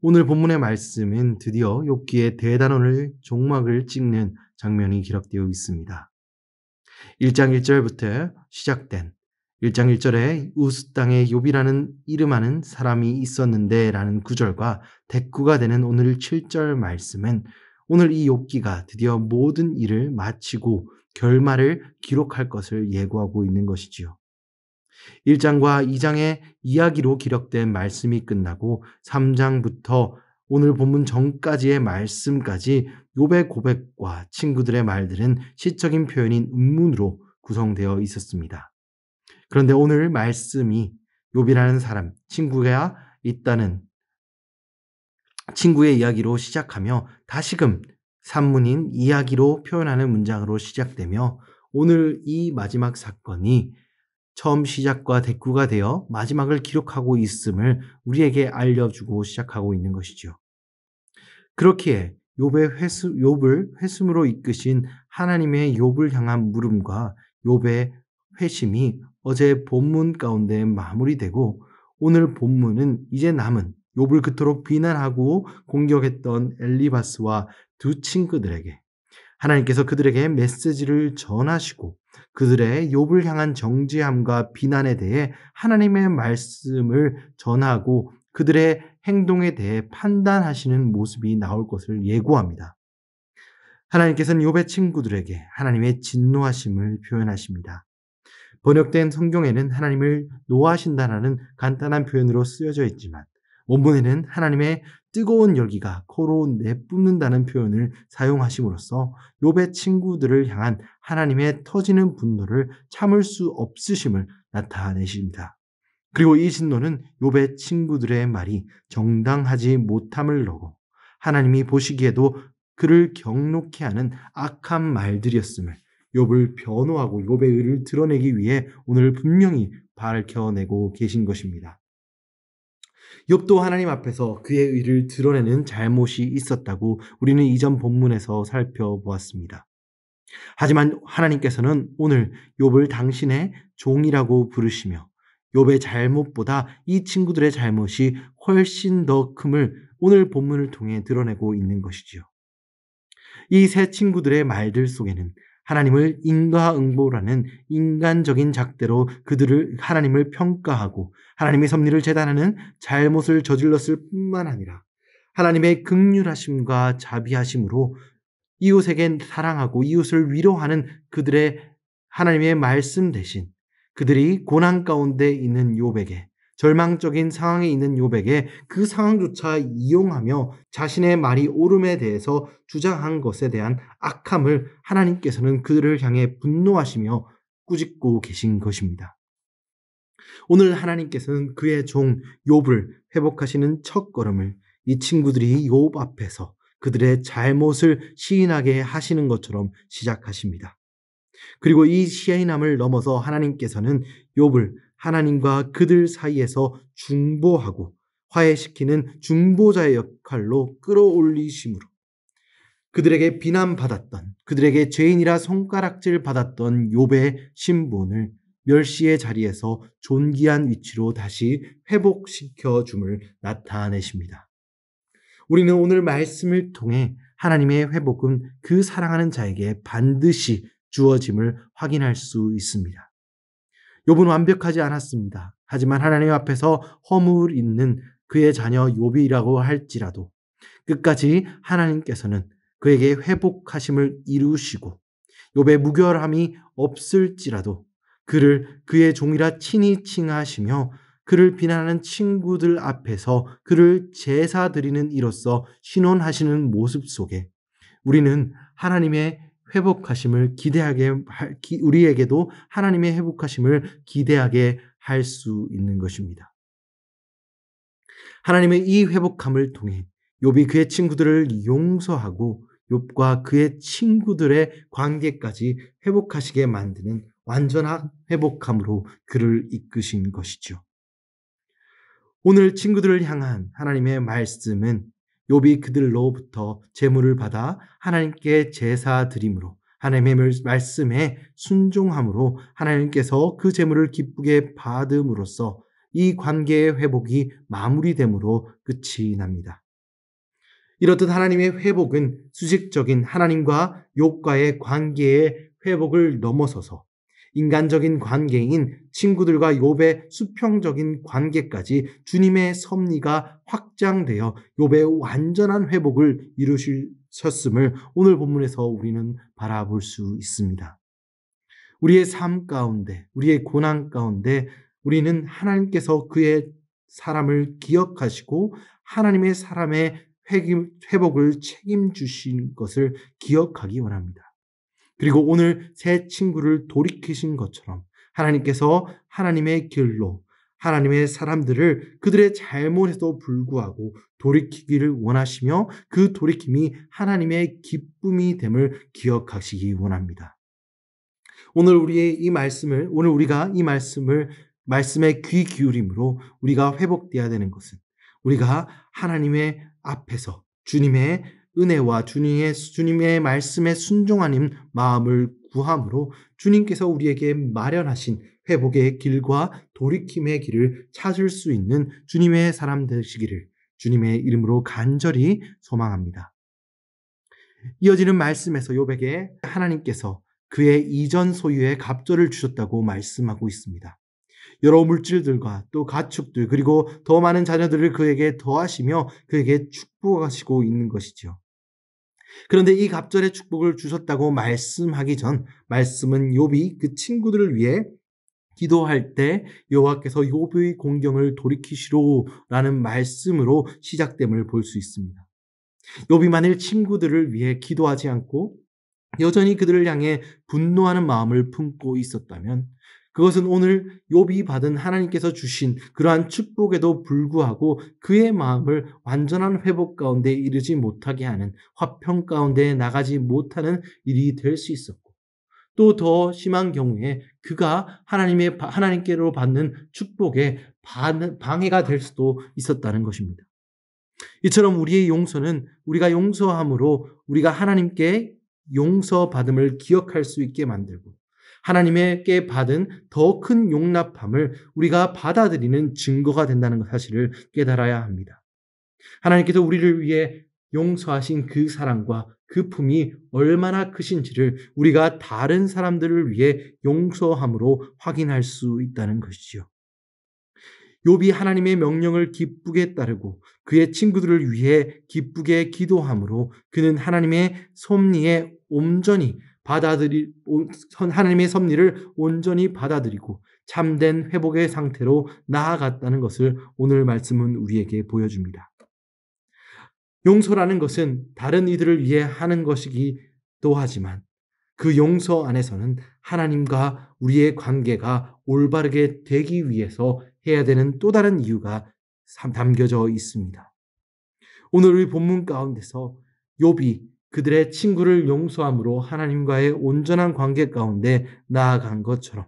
오늘 본문의 말씀은 드디어 욥기의 대단원을 종막을 찍는 장면이 기록되어 있습니다. 1장 1절부터 시작된 1장 1절에 우스 땅에 욥이라는 이름하는 사람이 있었는데 라는 구절과 대꾸가 되는 오늘 7절 말씀은 오늘 이 욥기가 드디어 모든 일을 마치고 결말을 기록할 것을 예고하고 있는 것이지요. 1장과 2장의 이야기로 기록된 말씀이 끝나고 3장부터 오늘 본문 전까지의 말씀까지 욥의 고백과 친구들의 말들은 시적인 표현인 음문으로 구성되어 있었습니다. 그런데 오늘 말씀이 욥이라는 사람, 친구가 있다는 친구의 이야기로 시작하며 다시금 산문인 이야기로 표현하는 문장으로 시작되며 오늘 이 마지막 사건이 처음 시작과 대꾸가 되어 마지막을 기록하고 있음을 우리에게 알려주고 시작하고 있는 것이죠. 그렇기에 욥을 회심으로 이끄신 하나님의 욥을 향한 물음과 욥의 회심이 어제 본문 가운데 마무리되고 오늘 본문은 이제 남은 욥을 그토록 비난하고 공격했던 엘리바스와 두 친구들에게 하나님께서 그들에게 메시지를 전하시고 그들의 욥을 향한 정죄함과 비난에 대해 하나님의 말씀을 전하고 그들의 행동에 대해 판단하시는 모습이 나올 것을 예고합니다. 하나님께서는 욥의 친구들에게 하나님의 진노하심을 표현하십니다. 번역된 성경에는 하나님을 노하신다라는 간단한 표현으로 쓰여져 있지만 원문에는 하나님의 뜨거운 열기가 코로 내뿜는다는 표현을 사용하심으로써 욥의 친구들을 향한 하나님의 터지는 분노를 참을 수 없으심을 나타내십니다. 그리고 이 진노는 욥의 친구들의 말이 정당하지 못함을 너고 하나님이 보시기에도 그를 경록케 하는 악한 말들이었음을 욥을 변호하고 욥의 의를 드러내기 위해 오늘 분명히 밝혀내고 계신 것입니다. 욥도 하나님 앞에서 그의 의를 드러내는 잘못이 있었다고 우리는 이전 본문에서 살펴보았습니다. 하지만 하나님께서는 오늘 욥을 당신의 종이라고 부르시며 욥의 잘못보다 이 친구들의 잘못이 훨씬 더 큼을 오늘 본문을 통해 드러내고 있는 것이지요. 이 세 친구들의 말들 속에는 하나님을 인과응보라는 인간적인 잣대로 그들을 하나님을 평가하고 하나님의 섭리를 재단하는 잘못을 저질렀을 뿐만 아니라 하나님의 긍휼하심과 자비하심으로 이웃에게 사랑하고 이웃을 위로하는 그들의 하나님의 말씀 대신 그들이 고난 가운데 있는 욥에게 절망적인 상황에 있는 욥에게 그 상황조차 이용하며 자신의 말이 옳음에 대해서 주장한 것에 대한 악함을 하나님께서는 그들을 향해 분노하시며 꾸짖고 계신 것입니다. 오늘 하나님께서는 그의 종 욥을 회복하시는 첫걸음을 이 친구들이 욥 앞에서 그들의 잘못을 시인하게 하시는 것처럼 시작하십니다. 그리고 이 시인함을 넘어서 하나님께서는 욥을 하나님과 그들 사이에서 중보하고 화해시키는 중보자의 역할로 끌어올리심으로 그들에게 비난받았던 그들에게 죄인이라 손가락질 받았던 욥의 신분을 멸시의 자리에서 존귀한 위치로 다시 회복시켜 줌을 나타내십니다. 우리는 오늘 말씀을 통해 하나님의 회복은 그 사랑하는 자에게 반드시 주어짐을 확인할 수 있습니다. 욥은 완벽하지 않았습니다. 하지만 하나님 앞에서 허물 있는 그의 자녀 욥이라고 할지라도 끝까지 하나님께서는 그에게 회복하심을 이루시고 욥의 무결함이 없을지라도 그를 그의 종이라 친히 칭하시며 그를 비난하는 친구들 앞에서 그를 제사 드리는 이로써 신원하시는 모습 속에 우리는 하나님의 회복하심을 우리에게도 하나님의 회복하심을 기대하게 할 수 있는 것입니다. 하나님의 이 회복함을 통해 욥이 그의 친구들을 용서하고 욥과 그의 친구들의 관계까지 회복하시게 만드는 완전한 회복함으로 그를 이끄신 것이죠. 오늘 친구들을 향한 하나님의 말씀은 욥이 그들로부터 제물을 받아 하나님께 제사 드림으로 하나님의 말씀에 순종함으로 하나님께서 그 제물을 기쁘게 받음으로써 이 관계의 회복이 마무리됨으로 끝이 납니다. 이렇듯 하나님의 회복은 수직적인 하나님과 욥과의 관계의 회복을 넘어서서 인간적인 관계인 친구들과 욥의 수평적인 관계까지 주님의 섭리가 확장되어 욥의 완전한 회복을 이루셨음을 오늘 본문에서 우리는 바라볼 수 있습니다. 우리의 삶 가운데, 우리의 고난 가운데 우리는 하나님께서 그의 사람을 기억하시고 하나님의 사람의 회복을 책임주신 것을 기억하기 원합니다. 그리고 오늘 새 친구를 돌이키신 것처럼 하나님께서 하나님의 길로 하나님의 사람들을 그들의 잘못에도 불구하고 돌이키기를 원하시며 그 돌이킴이 하나님의 기쁨이 됨을 기억하시기 원합니다. 오늘 우리가 이 말씀에 귀 기울임으로 우리가 회복되어야 되는 것은 우리가 하나님의 앞에서 주님의 은혜와 주님의 말씀에 순종하는 마음을 구함으로 주님께서 우리에게 마련하신 회복의 길과 돌이킴의 길을 찾을 수 있는 주님의 사람 되시기를 주님의 이름으로 간절히 소망합니다. 이어지는 말씀에서 욥에게 하나님께서 그의 이전 소유의 갑절을 주셨다고 말씀하고 있습니다. 여러 물질들과 또 가축들 그리고 더 많은 자녀들을 그에게 더하시며 그에게 축복하시고 있는 것이죠. 그런데 이 갑절의 축복을 주셨다고 말씀하기 전 말씀은 욥이 그 친구들을 위해 기도할 때 여호와께서 욥의 공경을 돌이키시로라는 말씀으로 시작됨을 볼 수 있습니다. 욥이 만일 친구들을 위해 기도하지 않고 여전히 그들을 향해 분노하는 마음을 품고 있었다면 그것은 오늘 욥이 받은 하나님께서 주신 그러한 축복에도 불구하고 그의 마음을 완전한 회복 가운데 이르지 못하게 하는 화평 가운데 나가지 못하는 일이 될 수 있었고 또 더 심한 경우에 그가 하나님께로 받는 축복에 방해가 될 수도 있었다는 것입니다. 이처럼 우리의 용서는 우리가 용서함으로 우리가 하나님께 용서받음을 기억할 수 있게 만들고 하나님께 받은 더 큰 용납함을 우리가 받아들이는 증거가 된다는 사실을 깨달아야 합니다. 하나님께서 우리를 위해 용서하신 그 사랑과 그 품이 얼마나 크신지를 우리가 다른 사람들을 위해 용서함으로 확인할 수 있다는 것이지요. 욥이 하나님의 명령을 기쁘게 따르고 그의 친구들을 위해 기쁘게 기도함으로 그는 하나님의 섭리를 온전히 받아들이고 참된 회복의 상태로 나아갔다는 것을 오늘 말씀은 우리에게 보여줍니다. 용서라는 것은 다른 이들을 위해 하는 것이기도 하지만 그 용서 안에서는 하나님과 우리의 관계가 올바르게 되기 위해서 해야 되는 또 다른 이유가 담겨져 있습니다. 오늘 우리 본문 가운데서 욥이 그들의 친구를 용서함으로 하나님과의 온전한 관계 가운데 나아간 것처럼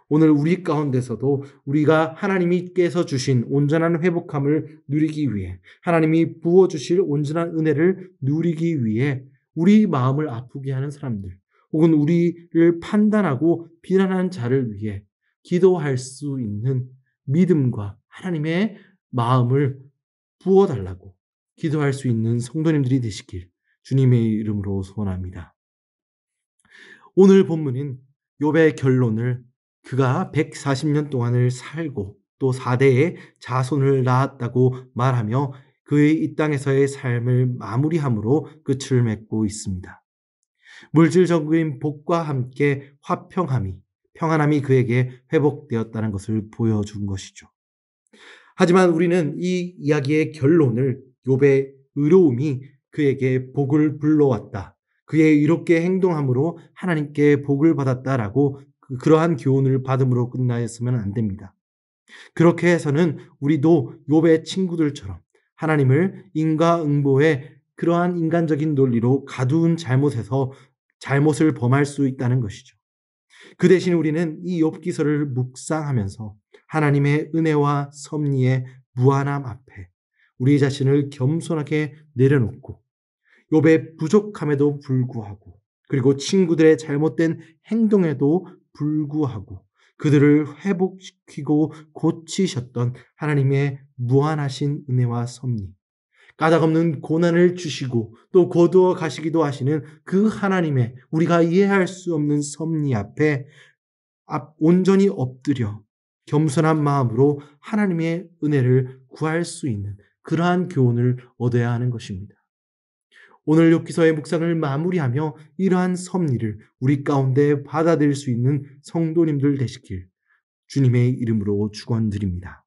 오늘 우리 가운데서도 우리가 하나님께서 주신 온전한 회복함을 누리기 위해 하나님이 부어주실 온전한 은혜를 누리기 위해 우리 마음을 아프게 하는 사람들 혹은 우리를 판단하고 비난하는 자를 위해 기도할 수 있는 믿음과 하나님의 마음을 부어달라고 기도할 수 있는 성도님들이 되시길 주님의 이름으로 소원합니다. 오늘 본문은 욥의 결론을 그가 140년 동안을 살고 또 4대의 자손을 낳았다고 말하며 그의 이 땅에서의 삶을 마무리함으로 끝을 맺고 있습니다. 물질적인 복과 함께 평안함이 그에게 회복되었다는 것을 보여준 것이죠. 하지만 우리는 이 이야기의 결론을 욥의 의로움이 그에게 복을 불러왔다. 그의 이롭게 행동함으로 하나님께 복을 받았다라고 그러한 교훈을 받음으로 끝나였으면 안 됩니다. 그렇게 해서는 우리도 욥의 친구들처럼 하나님을 인과응보의 그러한 인간적인 논리로 가두은 잘못을 범할 수 있다는 것이죠. 그 대신 우리는 이 욥기서를 묵상하면서 하나님의 은혜와 섭리의 무한함 앞에 우리 자신을 겸손하게 내려놓고 욥의 부족함에도 불구하고 그리고 친구들의 잘못된 행동에도 불구하고 그들을 회복시키고 고치셨던 하나님의 무한하신 은혜와 섭리 까닭없는 고난을 주시고 또 거두어 가시기도 하시는 그 하나님의 우리가 이해할 수 없는 섭리 앞에 온전히 엎드려 겸손한 마음으로 하나님의 은혜를 구할 수 있는 그러한 교훈을 얻어야 하는 것입니다. 오늘 욥기서의 묵상을 마무리하며 이러한 섭리를 우리 가운데 받아들일 수 있는 성도님들 되시길 주님의 이름으로 축원드립니다.